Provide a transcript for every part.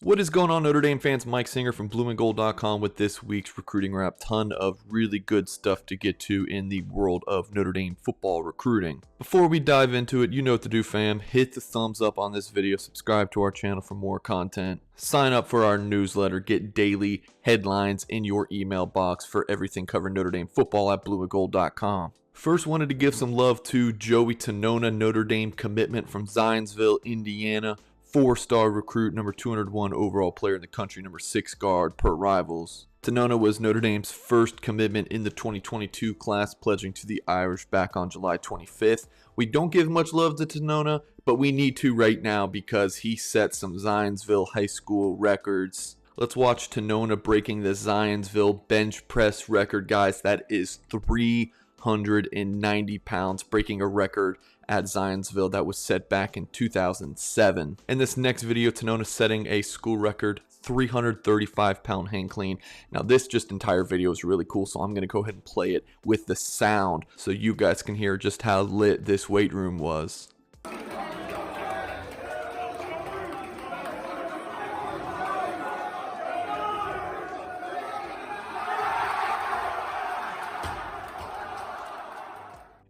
What is going on, Notre Dame fans? Mike Singer from blueandgold.com with this week's recruiting wrap. Ton of really good stuff to get to in the world of Notre Dame football recruiting. Before we dive into it, you know what to do, fam. Hit the thumbs up on this video, subscribe to our channel for more content, sign up for our newsletter, get daily headlines in your email box for everything covering Notre Dame football at blueandgold.com. First, wanted to give some love to Joey Tonona, Notre Dame commitment from Zionsville, Indiana. 4-star recruit, number 201 overall player in the country, number 6 guard per Rivals. Tonona was Notre Dame's first commitment in the 2022 class, pledging to the Irish back on July 25th. We don't give much love to Tonona, but we need to right now because he set some Zionsville high school records. Let's watch Tonona breaking the Zionsville bench press record, guys. That is 390 pounds, breaking a record at Zionsville that was set back in 2007. In this next video, Tonona setting a school record 335 pound hang clean. Now this entire video is really cool, so I'm going to go ahead and play it with the sound so you guys can hear just how lit this weight room was.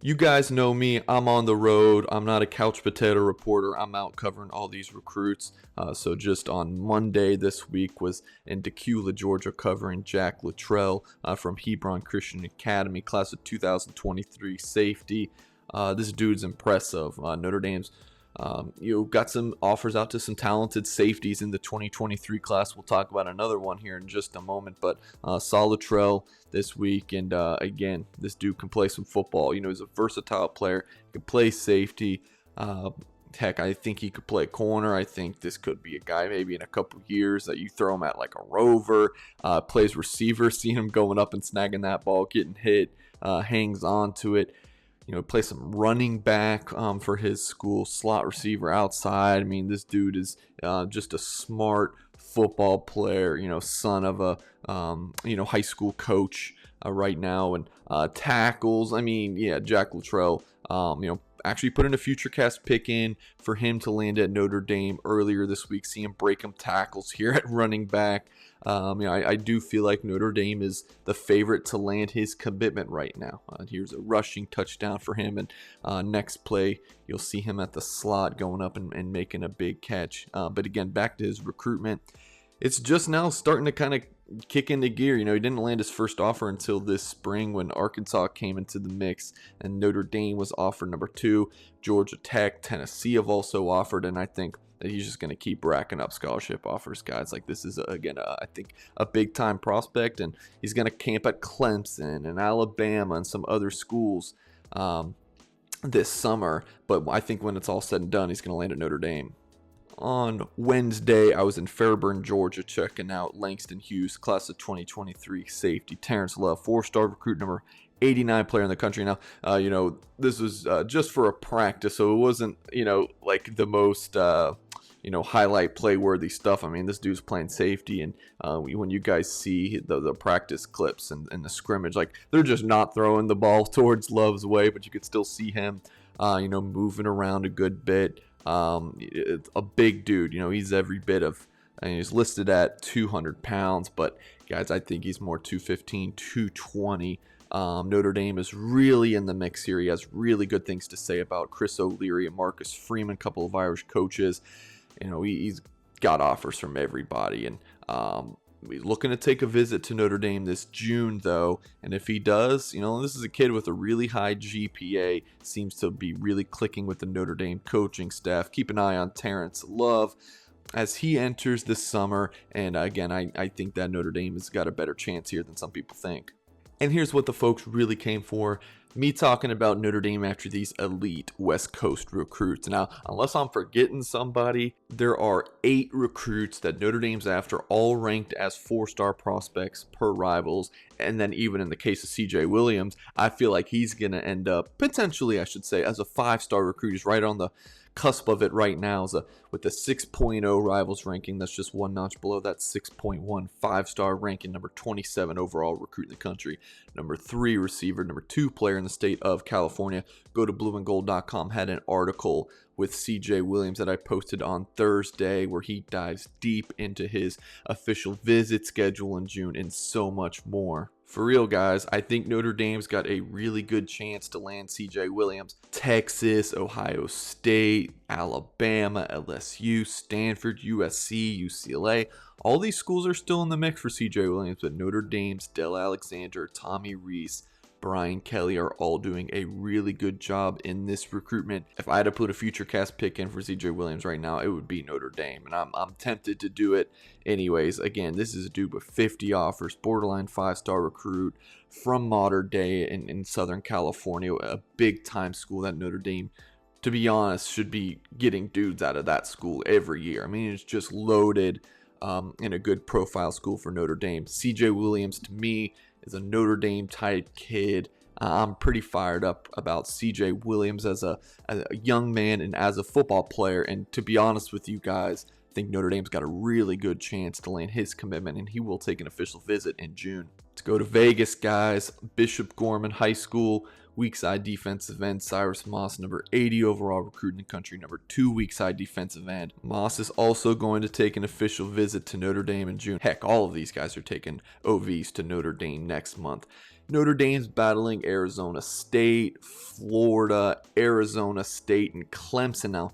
You guys know me, I'm on the road. I'm not a couch potato reporter. I'm out covering all these recruits. So just on Monday this week was in Decula, Georgia, covering Jack Luttrell from Hebron Christian Academy, class of 2023 safety. This dude's impressive. Notre Dame's got some offers out to some talented safeties in the 2023 class. We'll talk about another one here in just a moment, but saw Luttrell this week, and again, this dude can play some football. You know, he's a versatile player. He can play safety. Heck, I think he could play corner. I think this could be a guy maybe in a couple years that you throw him at like a rover. Plays receiver, seeing him going up and snagging that ball, getting hit, hangs on to it. You know, play some running back for his school, slot receiver outside. I mean, this dude is just a smart football player, you know, son of a, high school coach right now. And tackles, I mean, yeah, Jack Luttrell, actually put in a FutureCast pick in for him to land at Notre Dame earlier this week. See him break him tackles here at running back. I do feel like Notre Dame is the favorite to land his commitment right now. Here's a rushing touchdown for him, and next play you'll see him at the slot going up and making a big catch. But again, back to his recruitment. It's just now starting to kind of kick into gear. You know, he didn't land his first offer until this spring when Arkansas came into the mix, and Notre Dame was offer number 2. Georgia Tech, Tennessee have also offered, and I think that he's just going to keep racking up scholarship offers, guys. Like, this is, again, I think a big-time prospect, and he's going to camp at Clemson and Alabama and some other schools this summer. But I think when it's all said and done, he's going to land at Notre Dame. On Wednesday, I was in Fairburn, Georgia, checking out Langston Hughes, class of 2023 safety. Terrence Love, 4-star recruit, number 89 player in the country. Now, this was just for a practice, so it wasn't, like the most, highlight play-worthy stuff. I mean, this dude's playing safety, and when you guys see the practice clips and the scrimmage, like, they're just not throwing the ball towards Love's way, but you could still see him, moving around a good bit. It's a big dude. He's every bit of, he's listed at 200 pounds, but guys, I think he's more 215, 220. Notre Dame is really in the mix here. He has really good things to say about Chris O'Leary and Marcus Freeman, a couple of Irish coaches. He's got offers from everybody, and he's looking to take a visit to Notre Dame this June, though. And if he does, this is a kid with a really high GPA, seems to be really clicking with the Notre Dame coaching staff. Keep an eye on Terrence Love as he enters this summer. And again, I think that Notre Dame has got a better chance here than some people think. And here's what the folks really came for. Me talking about Notre Dame after these elite West Coast recruits. Now, unless I'm forgetting somebody, there are 8 recruits that Notre Dame's after, all ranked as 4-star prospects per Rivals. And then even in the case of CJ Williams, I feel like he's going to end up, potentially I should say, as a 5-star recruit. He's right on the cusp of it right now with the 6.0 rivals ranking. That's just one notch below that 6.1 5-star ranking, number 27 overall recruit in the country, number 3 receiver, number 2 player in the state of California. Go to blueandgold.com, had an article with CJ Williams that I posted on Thursday where he dives deep into his official visit schedule in June and so much more. For real, guys, I think Notre Dame's got a really good chance to land CJ Williams. Texas, Ohio State, Alabama, LSU, Stanford, USC, UCLA, all these schools are still in the mix for CJ Williams, but Notre Dame's Del Alexander, Tommy Rees, Brian Kelly are all doing a really good job in this recruitment. If I had to put a future cast pick in for CJ Williams right now, it would be Notre Dame, and I'm tempted to do it anyways. Again, this is a dude with 50 offers, borderline 5-star recruit from modern day in Southern California, a big time school that Notre Dame, to be honest, should be getting dudes out of that school every year. I mean, it's just loaded in a good profile school for Notre Dame. CJ Williams, to me, is a Notre Dame type kid. I'm pretty fired up about CJ Williams as a young man and as a football player. And to be honest with you guys, I think Notre Dame's got a really good chance to land his commitment, and he will take an official visit in June. Let's go to Vegas, guys. Bishop Gorman High School, weak side defensive end Cyrus Moss, number 80 overall recruit in the country, number 2 weak side defensive end. Moss is also going to take an official visit to Notre Dame in June. Heck, all of these guys are taking OVs to Notre Dame next month. Notre Dame's battling Arizona State, Florida, Arizona State, and Clemson. Now,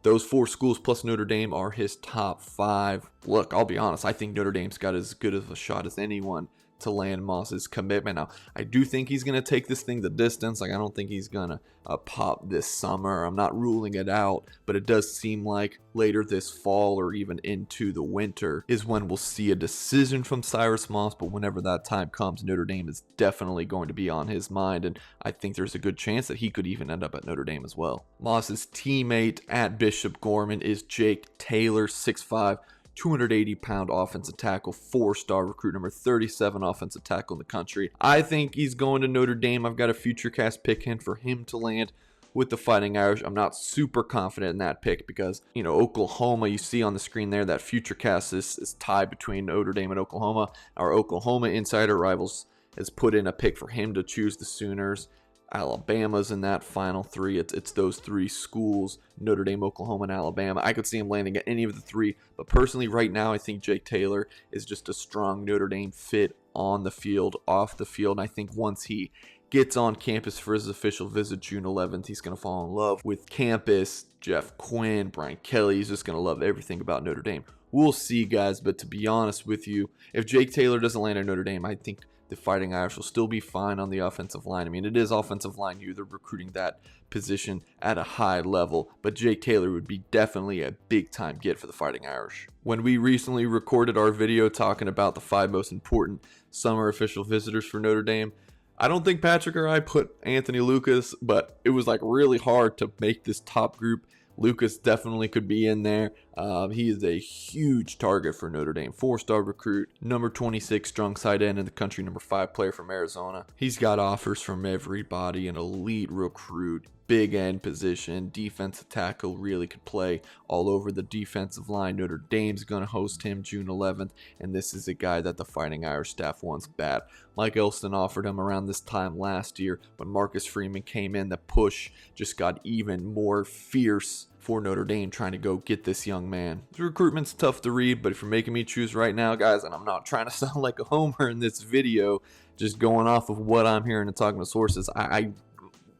those 4 schools plus Notre Dame are his top 5. Look, I'll be honest, I think Notre Dame's got as good of a shot as anyone to land Moss's commitment. Now, I do think he's going to take this thing the distance. Like, I don't think he's going to pop this summer. I'm not ruling it out, but it does seem like later this fall or even into the winter is when we'll see a decision from Cyrus Moss. But whenever that time comes, Notre Dame is definitely going to be on his mind, and I think there's a good chance that he could even end up at Notre Dame as well. Moss's teammate at Bishop Gorman is Jake Taylor, 6'5", 280-pound offensive tackle, 4-star recruit, number 37 offensive tackle in the country. I think he's going to Notre Dame. I've got a future cast pick in for him to land with the Fighting Irish. I'm not super confident in that pick because, Oklahoma, you see on the screen there, that future cast is tied between Notre Dame and Oklahoma. Our Oklahoma Insider Rivals has put in a pick for him to choose the Sooners. Alabama's in that final 3. It's those 3 schools, Notre Dame, Oklahoma, and Alabama. I could see him landing at any of the 3, but personally right now I think Jake Taylor is just a strong Notre Dame fit on the field, off the field. And I think once he gets on campus for his official visit June 11th, he's going to fall in love with campus, Jeff Quinn, Brian Kelly. He's just going to love everything about Notre Dame. We'll see, guys, but to be honest with you, if Jake Taylor doesn't land at Notre Dame, I think the Fighting Irish will still be fine on the offensive line. I mean, it is offensive line. They're recruiting that position at a high level, but Jake Taylor would be definitely a big-time get for the Fighting Irish. When we recently recorded our video talking about the 5 most important summer official visitors for Notre Dame, I don't think Patrick or I put Anthony Lucas, but it was really hard to make this top group. Lucas definitely could be in there. He is a huge target for Notre Dame. 4-star recruit, number 26 strong side end in the country, number 5 player from Arizona. He's got offers from everybody, an elite recruit, big end position, defensive tackle, really could play all over the defensive line. Notre Dame's going to host him June 11th, and this is a guy that the Fighting Irish staff wants bad. Mike Elston offered him around this time last year. When Marcus Freeman came in, the push just got even more fierce for Notre Dame trying to go get this young man. The recruitment's tough to read, but if you're making me choose right now, guys, and I'm not trying to sound like a homer in this video, just going off of what I'm hearing and talking to sources,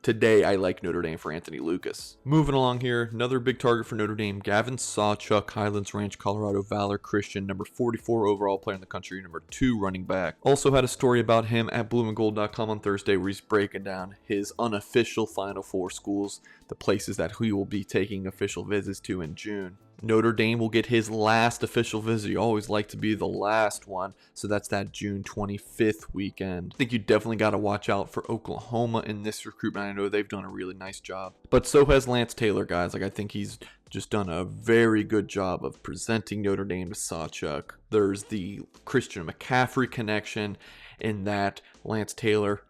Today, I like Notre Dame for Anthony Lucas. Moving along here, another big target for Notre Dame, GAVIN SAWCHUK, Highlands Ranch, Colorado, Valor Christian, number 44 overall player in the country, number 2 running back. Also had a story about him at blueandgold.com on Thursday where he's breaking down his unofficial Final Four schools, the places that he will be taking official visits to in June. Notre Dame will get his last official visit. You always like to be the last one, so that's that June 25th weekend. I think you definitely got to watch out for Oklahoma in this recruitment. I know they've done a really nice job, but so has Lance Taylor, guys. I think he's just done a very good job of presenting Notre Dame to SAWCHUK. There's the Christian McCaffrey connection, in that. Lance Taylor,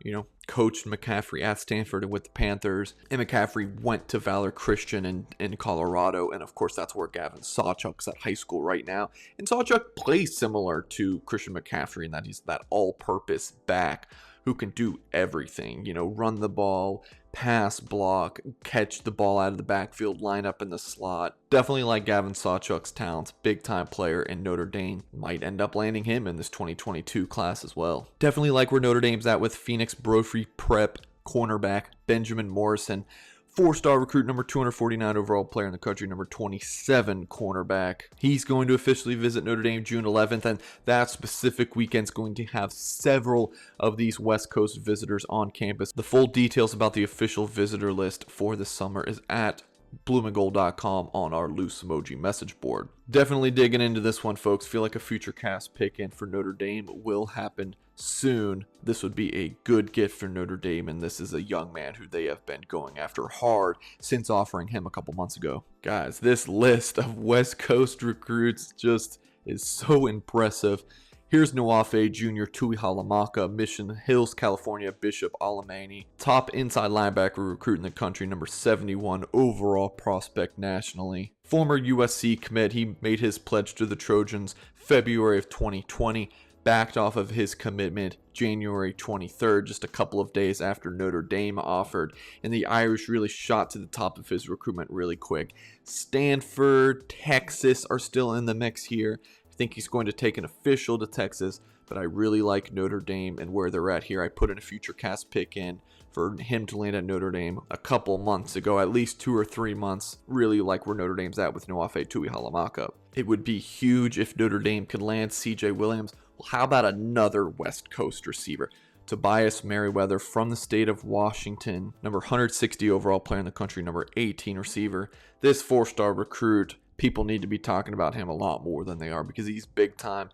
coached McCaffrey at Stanford and with the Panthers, and McCaffrey went to Valor Christian in Colorado, and of course that's where Gavin SAWCHUK's at high school right now. And SAWCHUK plays similar to Christian McCaffrey in that he's that all-purpose back who can do everything, run the ball, pass, block, catch the ball out of the backfield, line up in the slot. Definitely like Gavin SAWCHUK's talents, big time player, and Notre Dame might end up landing him in this 2022 class as well. Definitely like where Notre Dame's at with Phoenix Brophy Prep cornerback Benjamin Morrison. 4-star recruit, number 249 overall player in the country, number 27 cornerback. He's going to officially visit Notre Dame June 11th, and that specific weekend's going to have several of these West Coast visitors on campus. The full details about the official visitor list for the summer is at blueandgold.com on our loose emoji message board. Definitely digging into this one, folks. Feel like a future cast pick in for Notre Dame will happen soon. This would be a good gift for Notre Dame, and this is a young man who they have been going after hard since offering him a couple months ago. Guys, this list of West Coast recruits just is so impressive. Here's Nwafe Jr., Tuihalamaka, Mission Hills, California, Bishop Alemany. Top inside linebacker recruit in the country, number 71 overall prospect nationally. Former USC commit, he made his pledge to the Trojans February of 2020. Backed off of his commitment January 23rd, just a couple of days after Notre Dame offered. And the Irish really shot to the top of his recruitment really quick. Stanford, Texas are still in the mix here. I think he's going to take an official to Texas, but I really like Notre Dame and where they're at here. I put in a future cast pick in for him to land at Notre Dame a couple months ago, at least 2 or 3 months. Really like where Notre Dame's at with Nwafe Tuihalamaka. It would be huge if Notre Dame could land CJ Williams. Well, how about another West Coast receiver? Tobias Merriweather from the state of Washington, number 160 overall player in the country, number 18 receiver. This 4-star recruit, people need to be talking about him a lot more than they are because he's big time.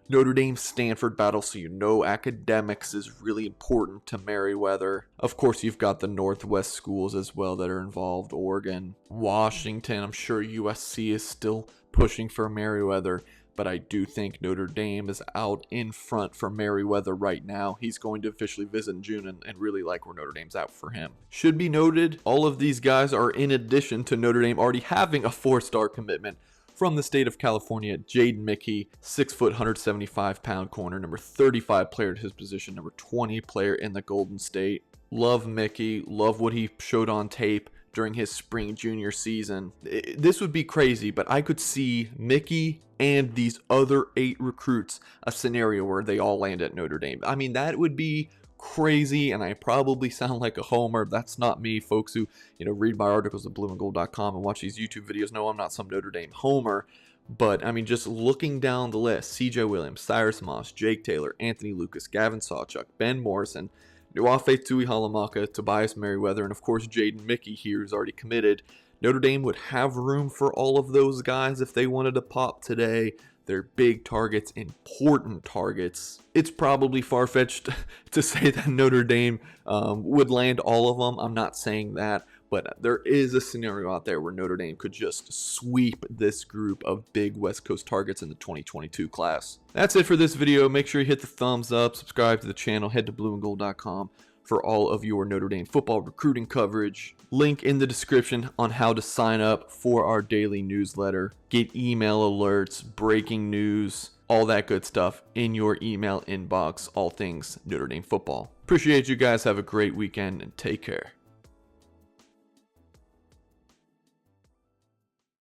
Notre Dame Stanford battle, so academics is really important to Merriweather. Of course, you've got the Northwest schools as well that are involved. Oregon, Washington, I'm sure USC is still pushing for Merriweather, but I do think Notre Dame is out in front for Merriweather right now. He's going to officially visit in June and really like where Notre Dame's out for him. Should be noted, all of these guys are in addition to Notre Dame already having a 4-star commitment from the state of California. Jaden Mickey, 6 foot, 175-pound corner, number 35 player at his position, number 20 player in the Golden State. Love Mickey, love what he showed on tape during his spring junior season. This would be crazy, but I could see Mickey and these other 8 recruits a scenario where they all land at Notre Dame. I mean, that would be crazy, and I probably sound like a homer. That's not me. Folks who read my articles at blueandgold.com and watch these YouTube videos know I'm not some Notre Dame homer. But I mean, just looking down the list: CJ Williams, Cyrus Moss, Jake Taylor, Anthony Lucas, Gavin SAWCHUK, Ben Morrison, Nwafe Tuihalamaka, Tobias Merriweather, and of course Jaden Mickey here who's already committed. Notre Dame would have room for all of those guys if they wanted to pop today. They're big targets, important targets. It's probably far-fetched to say that Notre Dame would land all of them. I'm not saying that, but there is a scenario out there where Notre Dame could just sweep this group of big West Coast targets in the 2022 class. That's it for this video. Make sure you hit the thumbs up, subscribe to the channel, head to blueandgold.com for all of your Notre Dame football recruiting coverage. Link in the description on how to sign up for our daily newsletter. Get email alerts, breaking news, all that good stuff in your email inbox, all things Notre Dame football. Appreciate you guys. Have a great weekend and take care.